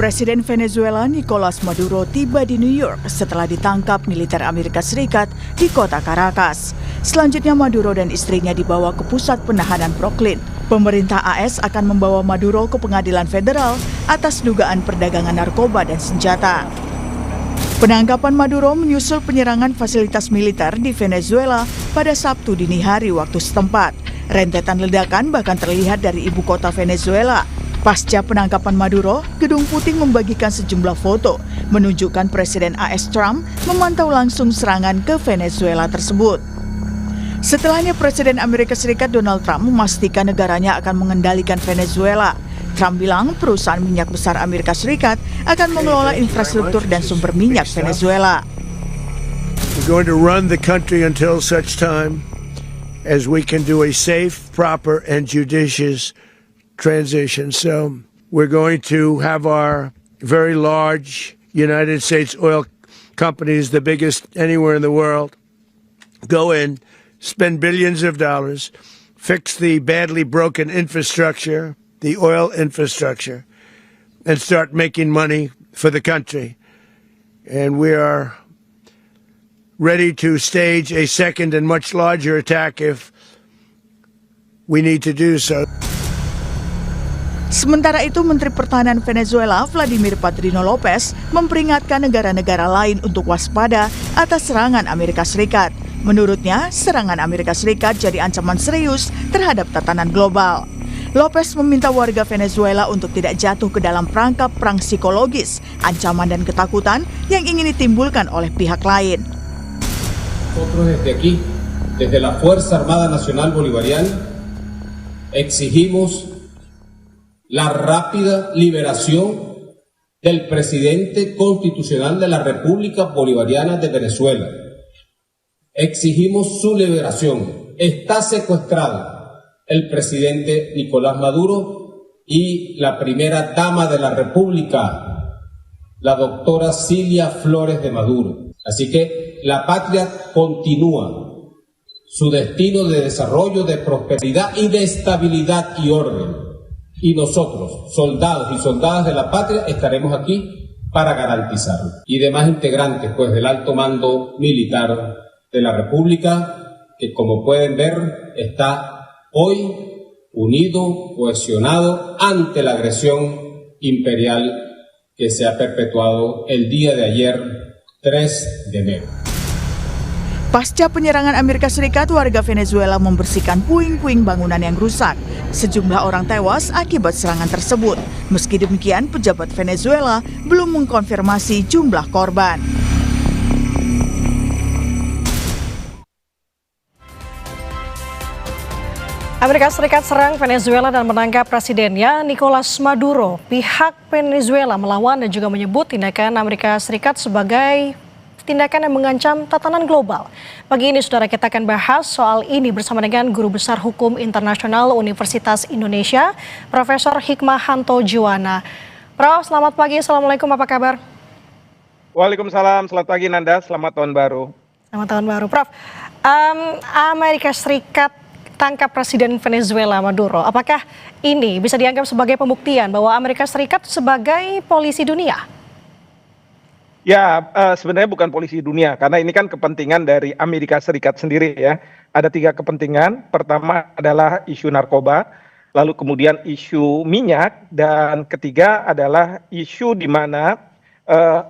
Presiden Venezuela Nicolas Maduro tiba di New York setelah ditangkap militer Amerika Serikat di kota Caracas. Selanjutnya Maduro dan istrinya dibawa ke pusat penahanan Brooklyn. Pemerintah AS akan membawa Maduro ke pengadilan federal atas dugaan perdagangan narkoba dan senjata. Penangkapan Maduro menyusul penyerangan fasilitas militer di Venezuela pada Sabtu dini hari waktu setempat. Rentetan ledakan bahkan terlihat dari ibu kota Venezuela. Pasca penangkapan Maduro, Gedung Putih membagikan sejumlah foto menunjukkan Presiden AS Trump memantau langsung serangan ke Venezuela tersebut. Setelahnya Presiden Amerika Serikat Donald Trump memastikan negaranya akan mengendalikan Venezuela. Trump bilang perusahaan minyak besar Amerika Serikat akan mengelola infrastruktur dan sumber minyak Venezuela. We're going to run the country until such time as we can do a safe, proper, and judicious transition. So we're going to have our very large United States oil companies, the biggest anywhere in the world, go in, spend billions of dollars, fix the badly broken infrastructure, the oil infrastructure, and start making money for the country. And we are ready to stage a second and much larger attack if we need to do so. Sementara itu, Menteri Pertahanan Venezuela Vladimir Padrino Lopez memperingatkan negara-negara lain untuk waspada atas serangan Amerika Serikat. Menurutnya, serangan Amerika Serikat jadi ancaman serius terhadap tatanan global. Lopez meminta warga Venezuela untuk tidak jatuh ke dalam perangkap perang psikologis, ancaman dan ketakutan yang ingin ditimbulkan oleh pihak lain. Nosotros desde aquí, desde la Fuerza Armada Nacional Bolivariana, exigimos la rápida liberación del presidente constitucional de la República Bolivariana de Venezuela. Exigimos su liberación. Está secuestrado el presidente Nicolás Maduro y la primera dama de la República, la doctora Cilia Flores de Maduro. Así que la patria continúa su destino de desarrollo, de prosperidad y de estabilidad y orden. Y nosotros, soldados y soldadas de la patria, estaremos aquí para garantizarlo. Y demás integrantes, pues, del alto mando militar de la República, que como pueden ver, está hoy unido, cohesionado ante la agresión imperial que se ha perpetuado el día de ayer, 3 de enero. Pasca penyerangan Amerika Serikat, warga Venezuela membersihkan puing-puing bangunan yang rusak. Sejumlah orang tewas akibat serangan tersebut. Meski demikian, pejabat Venezuela belum mengkonfirmasi jumlah korban. Amerika Serikat serang Venezuela dan menangkap presidennya Nicolas Maduro. Pihak Venezuela melawan dan juga menyebut tindakan Amerika Serikat sebagai tindakan yang mengancam tatanan global. Pagi ini, saudara, kita akan bahas soal ini bersama dengan Guru Besar Hukum Internasional Universitas Indonesia, Profesor Hikmahanto Juwana. Prof, selamat pagi. Assalamualaikum, apa kabar? Waalaikumsalam, selamat pagi Nanda, selamat tahun baru. Selamat tahun baru, Prof. Amerika Serikat tangkap Presiden Venezuela Maduro. Apakah ini bisa dianggap sebagai pembuktian bahwa Amerika Serikat sebagai polisi dunia? Ya, sebenarnya bukan polisi dunia, karena ini kan kepentingan dari Amerika Serikat sendiri ya. Ada 3 kepentingan. Pertama adalah isu narkoba, lalu kemudian isu minyak, dan ketiga adalah isu di mana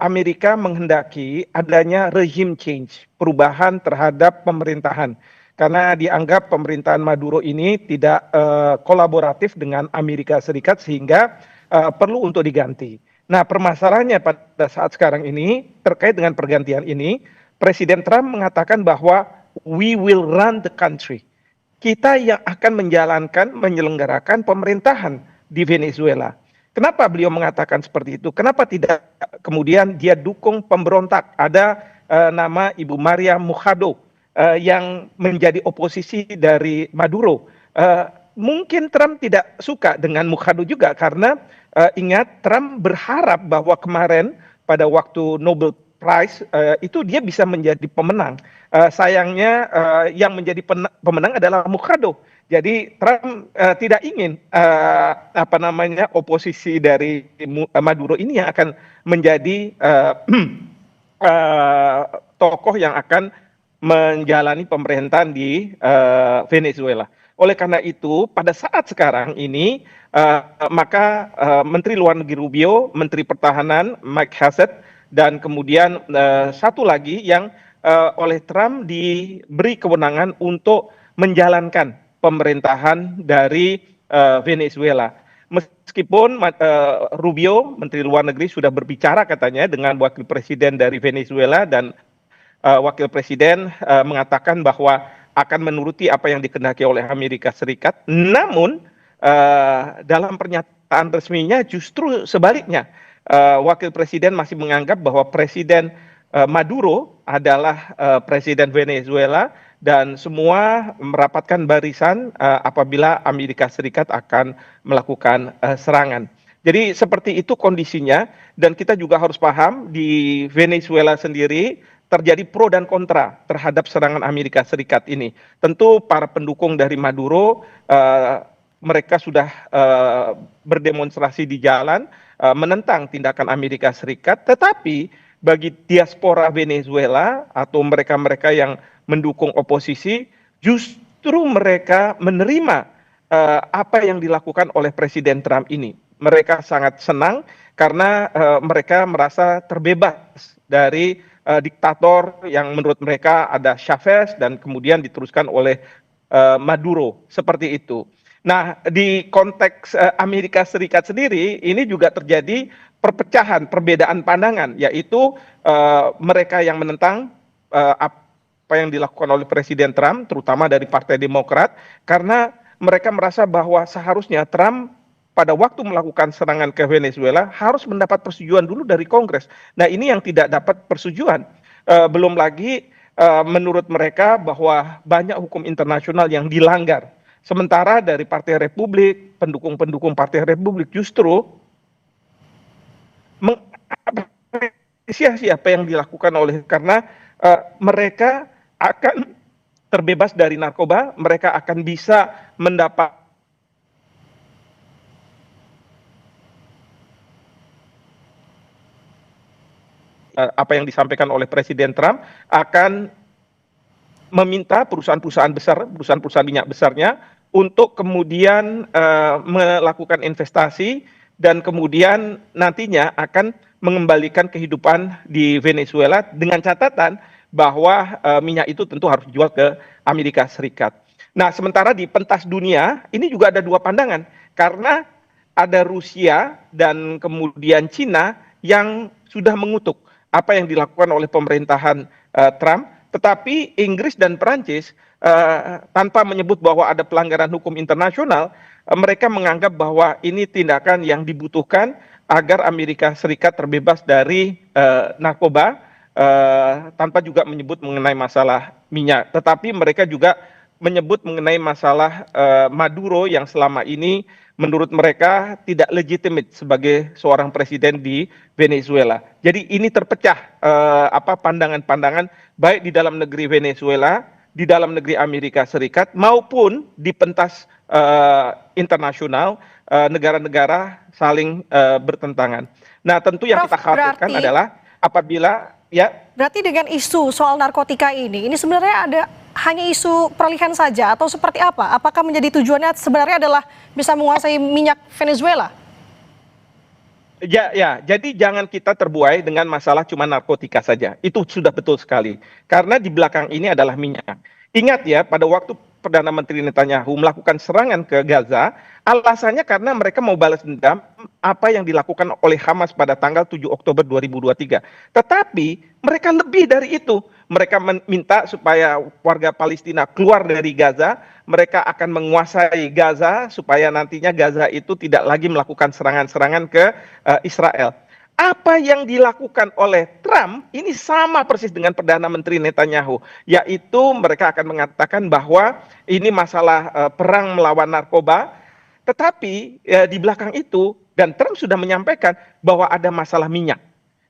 Amerika menghendaki adanya regime change, perubahan terhadap pemerintahan. Karena dianggap pemerintahan Maduro ini tidak kolaboratif dengan Amerika Serikat sehingga perlu untuk diganti. Nah, permasalahannya pada saat sekarang ini terkait dengan pergantian ini, Presiden Trump mengatakan bahwa we will run the country. Kita yang akan menyelenggarakan pemerintahan di Venezuela. Kenapa beliau mengatakan seperti itu? Kenapa tidak kemudian dia dukung pemberontak? Ada nama Ibu Maria Mujado yang menjadi oposisi dari Maduro. Mungkin Trump tidak suka dengan Mujado juga karena ingat Trump berharap bahwa kemarin pada waktu Nobel Prize itu dia bisa menjadi pemenang. Sayangnya yang menjadi pemenang adalah Mukado. Jadi Trump tidak ingin oposisi dari Maduro ini yang akan menjadi tokoh yang akan menjalani pemerintahan di Venezuela. Oleh karena itu, pada saat sekarang ini, maka Menteri Luar Negeri Rubio, Menteri Pertahanan Mike Hassett, dan kemudian satu lagi yang oleh Trump diberi kewenangan untuk menjalankan pemerintahan dari Venezuela. Meskipun Rubio, Menteri Luar Negeri, sudah berbicara katanya dengan Wakil Presiden dari Venezuela, dan Wakil Presiden mengatakan bahwa akan menuruti apa yang dikehendaki oleh Amerika Serikat. Namun dalam pernyataan resminya justru sebaliknya, Wakil Presiden masih menganggap bahwa Presiden Maduro adalah Presiden Venezuela, dan semua merapatkan barisan apabila Amerika Serikat akan melakukan serangan. Jadi seperti itu kondisinya, dan kita juga harus paham di Venezuela sendiri terjadi pro dan kontra terhadap serangan Amerika Serikat ini. Tentu para pendukung dari Maduro, mereka sudah berdemonstrasi di jalan menentang tindakan Amerika Serikat, tetapi bagi diaspora Venezuela atau mereka-mereka yang mendukung oposisi, justru mereka menerima apa yang dilakukan oleh Presiden Trump ini. Mereka sangat senang karena mereka merasa terbebas dari diktator yang menurut mereka ada Chavez dan kemudian diteruskan oleh Maduro, seperti itu. Nah, di konteks Amerika Serikat sendiri, ini juga terjadi perpecahan, perbedaan pandangan, yaitu mereka yang menentang apa yang dilakukan oleh Presiden Trump, terutama dari Partai Demokrat, karena mereka merasa bahwa seharusnya Trump pada waktu melakukan serangan ke Venezuela harus mendapat persetujuan dulu dari Kongres. Nah, ini yang tidak dapat persetujuan. Belum lagi menurut mereka bahwa banyak hukum internasional yang dilanggar. Sementara dari Partai Republik, pendukung-pendukung Partai Republik justru mengapresiasi apa yang dilakukan karena mereka akan terbebas dari narkoba, mereka akan bisa mendapat apa yang disampaikan oleh Presiden Trump, akan meminta perusahaan-perusahaan besar, perusahaan-perusahaan minyak besarnya untuk kemudian melakukan investasi dan kemudian nantinya akan mengembalikan kehidupan di Venezuela dengan catatan bahwa minyak itu tentu harus dijual ke Amerika Serikat. Nah, sementara di pentas dunia ini juga ada dua pandangan, karena ada Rusia dan kemudian Cina yang sudah mengutuk apa yang dilakukan oleh pemerintahan Trump, tetapi Inggris dan Perancis tanpa menyebut bahwa ada pelanggaran hukum internasional, mereka menganggap bahwa ini tindakan yang dibutuhkan agar Amerika Serikat terbebas dari narkoba, tanpa juga menyebut mengenai masalah minyak. Tetapi mereka juga menyebut mengenai masalah Maduro yang selama ini menurut mereka tidak legitimate sebagai seorang presiden di Venezuela. Jadi ini terpecah pandangan-pandangan baik di dalam negeri Venezuela, di dalam negeri Amerika Serikat, maupun di pentas internasional, negara-negara saling bertentangan. Nah, tentu yang kita khawatirkan adalah apabila Berarti dengan isu soal narkotika ini sebenarnya ada hanya isu peralihan saja atau seperti apa? Apakah menjadi tujuannya sebenarnya adalah bisa menguasai minyak Venezuela? Ya, jadi jangan kita terbuai dengan masalah cuma narkotika saja. Itu sudah betul sekali. Karena di belakang ini adalah minyak. Ingat ya, pada waktu Perdana Menteri Netanyahu melakukan serangan ke Gaza, alasannya karena mereka mau balas dendam apa yang dilakukan oleh Hamas pada tanggal 7 Oktober 2023. Tetapi mereka lebih dari itu. Mereka meminta supaya warga Palestina keluar dari Gaza, mereka akan menguasai Gaza supaya nantinya Gaza itu tidak lagi melakukan serangan-serangan ke Israel. Apa yang dilakukan oleh Trump ini sama persis dengan Perdana Menteri Netanyahu, yaitu mereka akan mengatakan bahwa ini masalah perang melawan narkoba, tetapi di belakang itu, dan Trump sudah menyampaikan bahwa ada masalah minyak.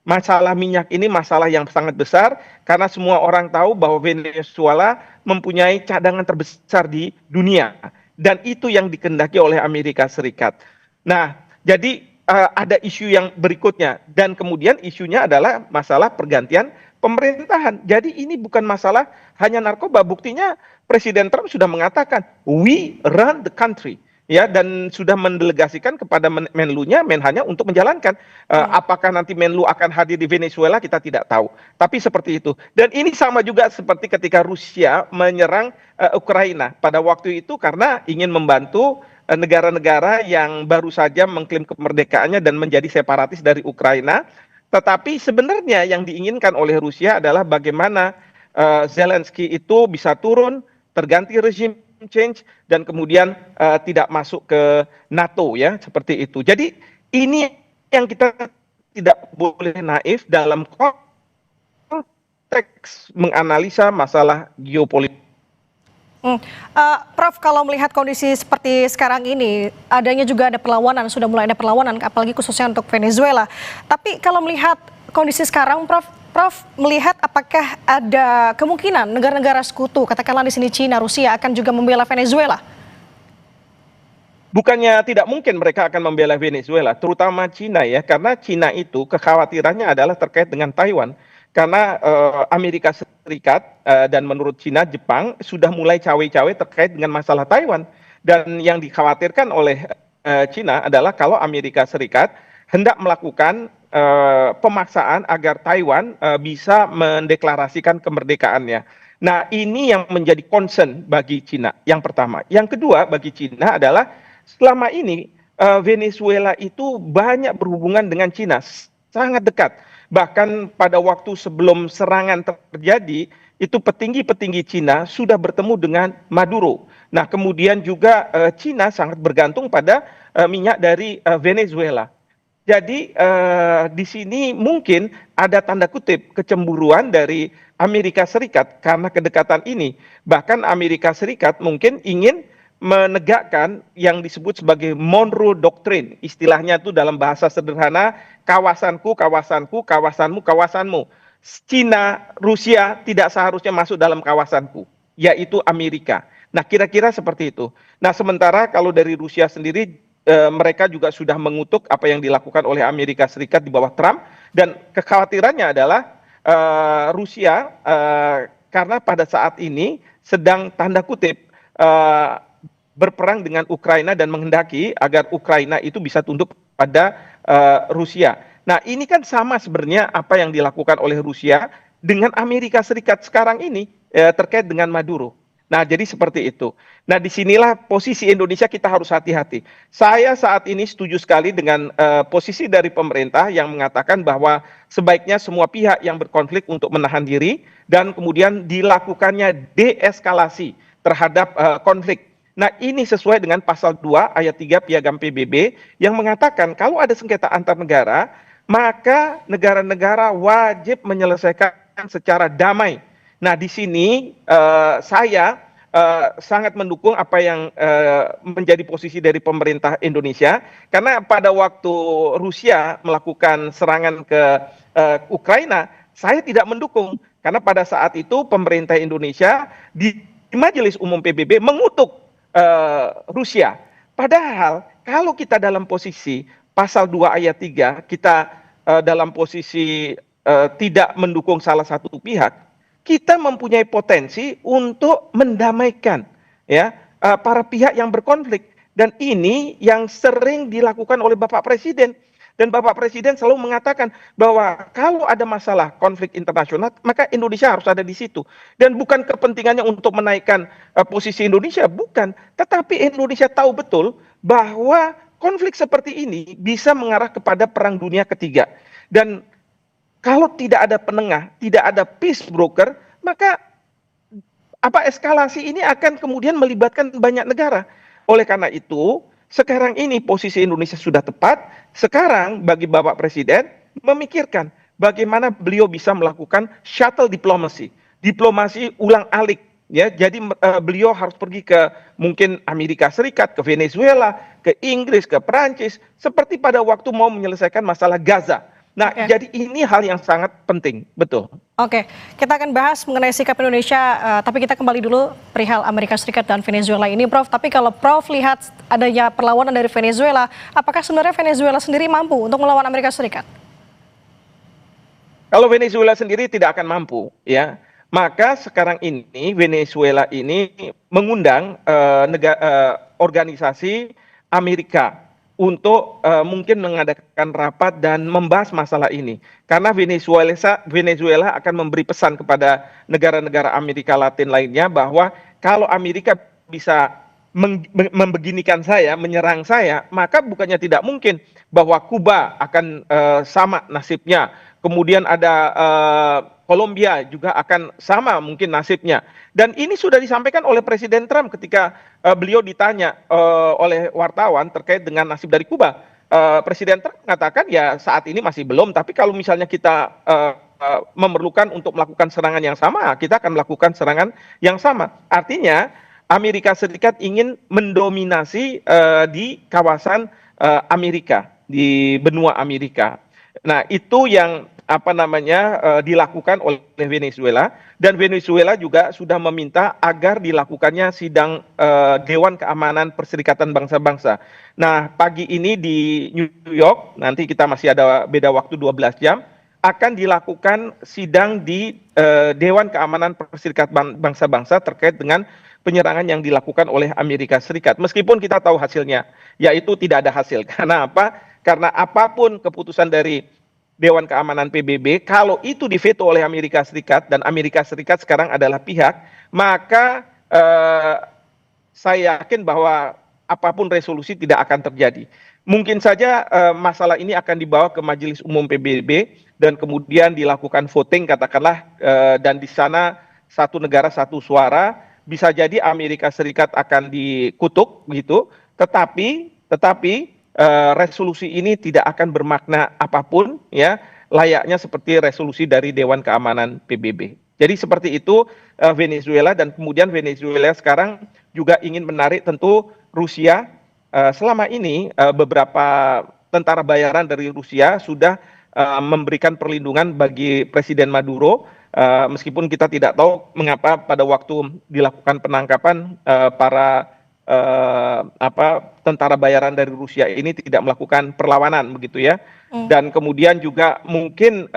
Masalah minyak ini masalah yang sangat besar karena semua orang tahu bahwa Venezuela mempunyai cadangan terbesar di dunia dan itu yang dikehendaki oleh Amerika Serikat. Nah, jadi ada isu yang berikutnya dan kemudian isunya adalah masalah pergantian pemerintahan. Jadi ini bukan masalah hanya narkoba, buktinya Presiden Trump sudah mengatakan we run the country. Ya, dan sudah mendelegasikan kepada Menlunya, Menhannya untuk menjalankan. Apakah nanti Menlu akan hadir di Venezuela kita tidak tahu. Tapi seperti itu. Dan ini sama juga seperti ketika Rusia menyerang Ukraina pada waktu itu karena ingin membantu negara-negara yang baru saja mengklaim kemerdekaannya dan menjadi separatis dari Ukraina. Tetapi sebenarnya yang diinginkan oleh Rusia adalah bagaimana Zelensky itu bisa turun, terganti rezim change dan kemudian tidak masuk ke NATO ya seperti itu. Jadi ini yang kita tidak boleh naif dalam konteks menganalisa masalah geopolitik. Prof, kalau melihat kondisi seperti sekarang ini, adanya juga ada perlawanan, sudah mulai ada perlawanan, apalagi khususnya untuk Venezuela. Tapi kalau melihat kondisi sekarang, Prof melihat apakah ada kemungkinan negara-negara sekutu, katakanlah di sini Cina, Rusia akan juga membela Venezuela? Bukannya tidak mungkin mereka akan membela Venezuela, terutama Cina ya, karena Cina itu kekhawatirannya adalah terkait dengan Taiwan. Karena Amerika Serikat dan menurut Cina, Jepang sudah mulai cawe-cawe terkait dengan masalah Taiwan. Dan yang dikhawatirkan oleh Cina adalah kalau Amerika Serikat hendak melakukan pemaksaan agar Taiwan bisa mendeklarasikan kemerdekaannya. Nah, ini yang menjadi concern bagi Cina, yang pertama. Yang kedua bagi Cina adalah selama ini Venezuela itu banyak berhubungan dengan Cina, sangat dekat. Bahkan pada waktu sebelum serangan terjadi, itu petinggi-petinggi Cina sudah bertemu dengan Maduro. Nah, kemudian juga Cina sangat bergantung pada minyak dari Venezuela. Jadi di sini mungkin ada tanda kutip kecemburuan dari Amerika Serikat karena kedekatan ini. Bahkan Amerika Serikat mungkin ingin menegakkan yang disebut sebagai Monroe Doctrine. Istilahnya itu dalam bahasa sederhana, kawasanku, kawasanku, kawasanmu, kawasanmu. Cina, Rusia tidak seharusnya masuk dalam kawasanku, yaitu Amerika. Nah, kira-kira seperti itu. Nah, sementara kalau dari Rusia sendiri, mereka juga sudah mengutuk apa yang dilakukan oleh Amerika Serikat di bawah Trump. Dan kekhawatirannya adalah Rusia, karena pada saat ini sedang tanda kutip berperang dengan Ukraina dan menghendaki agar Ukraina itu bisa tunduk pada Rusia. Nah, ini kan sama sebenarnya apa yang dilakukan oleh Rusia dengan Amerika Serikat sekarang ini terkait dengan Maduro. Nah, jadi seperti itu. Nah, disinilah posisi Indonesia kita harus hati-hati. Saya saat ini setuju sekali dengan posisi dari pemerintah yang mengatakan bahwa sebaiknya semua pihak yang berkonflik untuk menahan diri dan kemudian dilakukannya deeskalasi terhadap konflik. Nah, ini sesuai dengan pasal 2 ayat 3 Piagam PBB yang mengatakan kalau ada sengketa antar negara, maka negara-negara wajib menyelesaikan secara damai. Nah, di sini saya sangat mendukung apa yang menjadi posisi dari pemerintah Indonesia, karena pada waktu Rusia melakukan serangan ke Ukraina, saya tidak mendukung, karena pada saat itu pemerintah Indonesia di Majelis Umum PBB mengutuk Rusia. Padahal kalau kita dalam posisi pasal 2 ayat 3, kita dalam posisi tidak mendukung salah satu pihak, kita mempunyai potensi untuk mendamaikan ya para pihak yang berkonflik. Dan ini yang sering dilakukan oleh Bapak Presiden. Dan Bapak Presiden selalu mengatakan bahwa kalau ada masalah konflik internasional, maka Indonesia harus ada di situ. Dan bukan kepentingannya untuk menaikkan posisi Indonesia, bukan. Tetapi Indonesia tahu betul bahwa konflik seperti ini bisa mengarah kepada Perang Dunia Ketiga. Dan kalau tidak ada penengah, tidak ada peace broker, maka eskalasi ini akan kemudian melibatkan banyak negara. Oleh karena itu, sekarang ini posisi Indonesia sudah tepat. Sekarang bagi Bapak Presiden memikirkan bagaimana beliau bisa melakukan shuttle diplomacy, diplomasi ulang-alik. Ya, jadi beliau harus pergi ke mungkin Amerika Serikat, ke Venezuela, ke Inggris, ke Perancis, seperti pada waktu mau menyelesaikan masalah Gaza. Nah, Oke. jadi ini hal yang sangat penting, betul. Oke, kita akan bahas mengenai sikap Indonesia, tapi kita kembali dulu perihal Amerika Serikat dan Venezuela ini, Prof. Tapi kalau Prof lihat adanya perlawanan dari Venezuela, apakah sebenarnya Venezuela sendiri mampu untuk melawan Amerika Serikat? Kalau Venezuela sendiri tidak akan mampu, ya. Maka sekarang ini Venezuela ini mengundang organisasi Amerika untuk mungkin mengadakan rapat dan membahas masalah ini. Karena Venezuela akan memberi pesan kepada negara-negara Amerika Latin lainnya bahwa kalau Amerika bisa membeginikan saya, menyerang saya, maka bukannya tidak mungkin bahwa Kuba akan sama nasibnya. Kemudian ada Kolombia juga akan sama mungkin nasibnya. Dan ini sudah disampaikan oleh Presiden Trump ketika beliau ditanya oleh wartawan terkait dengan nasib dari Kuba. Presiden Trump mengatakan ya saat ini masih belum, tapi kalau misalnya kita memerlukan untuk melakukan serangan yang sama, kita akan melakukan serangan yang sama. Artinya Amerika Serikat ingin mendominasi di kawasan Amerika, di benua Amerika. Nah, itu yang dilakukan oleh Venezuela, dan Venezuela juga sudah meminta agar dilakukannya sidang Dewan Keamanan Perserikatan Bangsa-Bangsa. Nah, pagi ini di New York, nanti kita masih ada beda waktu 12 jam, akan dilakukan sidang di Dewan Keamanan Perserikatan Bangsa-Bangsa terkait dengan penyerangan yang dilakukan oleh Amerika Serikat. Meskipun kita tahu hasilnya, yaitu tidak ada hasil. Karena apa? Karena apapun keputusan dari Dewan Keamanan PBB, kalau itu diveto oleh Amerika Serikat, dan Amerika Serikat sekarang adalah pihak, maka saya yakin bahwa apapun resolusi tidak akan terjadi. Mungkin saja masalah ini akan dibawa ke Majelis Umum PBB, dan kemudian dilakukan voting katakanlah, dan di sana satu negara satu suara, bisa jadi Amerika Serikat akan dikutuk begitu, tetapi resolusi ini tidak akan bermakna apapun, ya, layaknya seperti resolusi dari Dewan Keamanan PBB. Jadi seperti itu Venezuela, dan kemudian Venezuela sekarang juga ingin menarik tentu Rusia. Selama ini beberapa tentara bayaran dari Rusia sudah memberikan perlindungan bagi Presiden Maduro, meskipun kita tidak tahu mengapa pada waktu dilakukan penangkapan para tentara bayaran dari Rusia ini tidak melakukan perlawanan begitu ya. Dan kemudian juga mungkin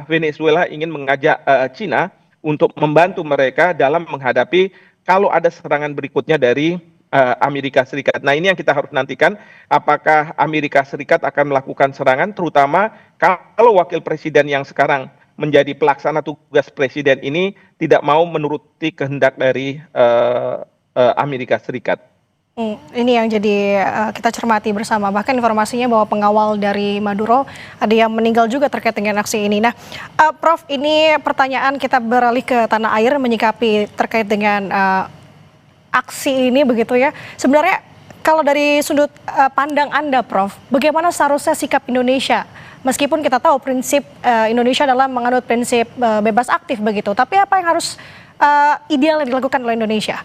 Venezuela ingin mengajak Cina untuk membantu mereka dalam menghadapi kalau ada serangan berikutnya dari Amerika Serikat. Nah, ini yang kita harus nantikan, apakah Amerika Serikat akan melakukan serangan, terutama kalau wakil presiden yang sekarang menjadi pelaksana tugas presiden ini tidak mau menuruti kehendak dari Amerika Serikat. Ini yang jadi kita cermati bersama. Bahkan informasinya bahwa pengawal dari Maduro ada yang meninggal juga terkait dengan aksi ini. Nah, Prof, ini pertanyaan kita beralih ke tanah air menyikapi terkait dengan aksi ini begitu ya. Sebenarnya kalau dari sudut pandang Anda, Prof, bagaimana seharusnya sikap Indonesia? Meskipun kita tahu prinsip Indonesia adalah menganut prinsip bebas aktif begitu, tapi apa yang harus ideal yang dilakukan oleh Indonesia?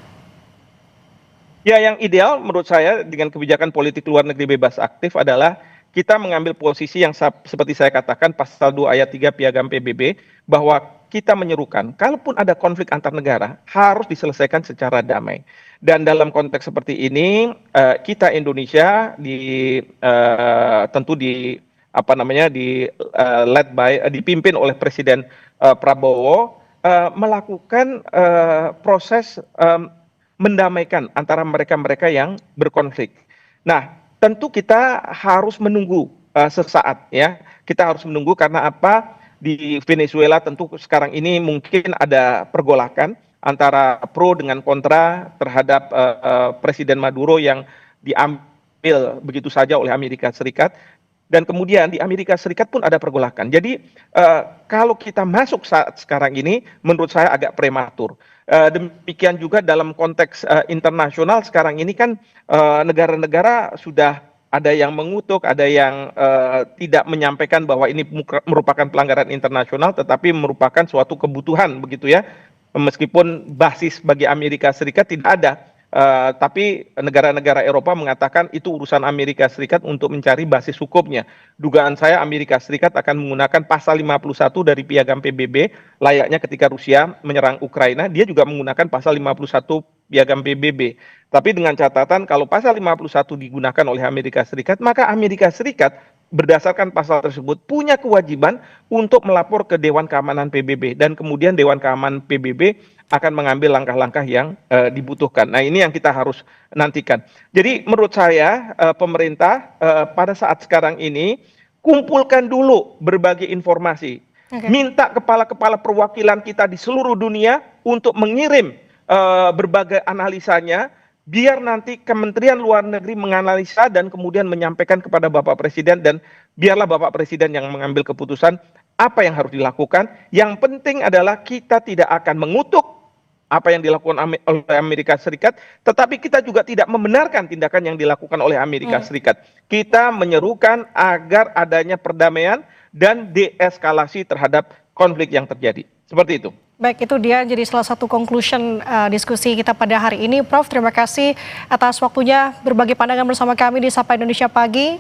Ya, yang ideal menurut saya dengan kebijakan politik luar negeri bebas aktif adalah kita mengambil posisi yang seperti saya katakan pasal 2 ayat 3 Piagam PBB, bahwa kita menyerukan kalaupun ada konflik antar negara harus diselesaikan secara damai. Dan dalam konteks seperti ini kita Indonesia tentu dipimpin oleh Presiden Prabowo melakukan proses mendamaikan antara mereka-mereka yang berkonflik. Nah, tentu kita harus menunggu sesaat ya. Kita harus menunggu karena apa? Di Venezuela tentu sekarang ini mungkin ada pergolakan antara pro dengan kontra terhadap Presiden Maduro yang diambil begitu saja oleh Amerika Serikat. Dan kemudian di Amerika Serikat pun ada pergolakan. Jadi kalau kita masuk saat sekarang ini menurut saya agak prematur. Demikian juga dalam konteks internasional sekarang ini kan negara-negara sudah ada yang mengutuk, ada yang tidak menyampaikan bahwa ini merupakan pelanggaran internasional, tetapi merupakan suatu kebutuhan begitu ya. Meskipun basis bagi Amerika Serikat tidak ada Tapi negara-negara Eropa mengatakan itu urusan Amerika Serikat untuk mencari basis hukumnya. Dugaan saya Amerika Serikat akan menggunakan pasal 51 dari Piagam PBB, layaknya ketika Rusia menyerang Ukraina, dia juga menggunakan pasal 51 Piagam PBB. Tapi dengan catatan kalau pasal 51 digunakan oleh Amerika Serikat, maka Amerika Serikat berdasarkan pasal tersebut punya kewajiban untuk melapor ke Dewan Keamanan PBB, dan kemudian Dewan Keamanan PBB akan mengambil langkah-langkah yang dibutuhkan. Nah, ini yang kita harus nantikan. Jadi menurut saya pemerintah pada saat sekarang ini kumpulkan dulu berbagai informasi. Minta kepala-kepala perwakilan kita di seluruh dunia untuk mengirim berbagai analisanya, biar nanti Kementerian Luar Negeri menganalisa dan kemudian menyampaikan kepada Bapak Presiden, dan biarlah Bapak Presiden yang mengambil keputusan apa yang harus dilakukan. Yang penting adalah kita tidak akan mengutuk apa yang dilakukan oleh Amerika Serikat, tetapi kita juga tidak membenarkan tindakan yang dilakukan oleh Amerika Serikat. Kita menyerukan agar adanya perdamaian dan deeskalasi terhadap konflik yang terjadi. Seperti itu. Baik, itu dia jadi salah satu conclusion diskusi kita pada hari ini. Prof, terima kasih atas waktunya berbagi pandangan bersama kami di Sapa Indonesia Pagi.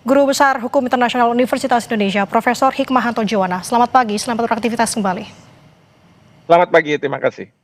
Guru Besar Hukum Internasional Universitas Indonesia, Profesor Hikmahanto Juwana. Selamat pagi, selamat beraktivitas kembali. Selamat pagi, terima kasih.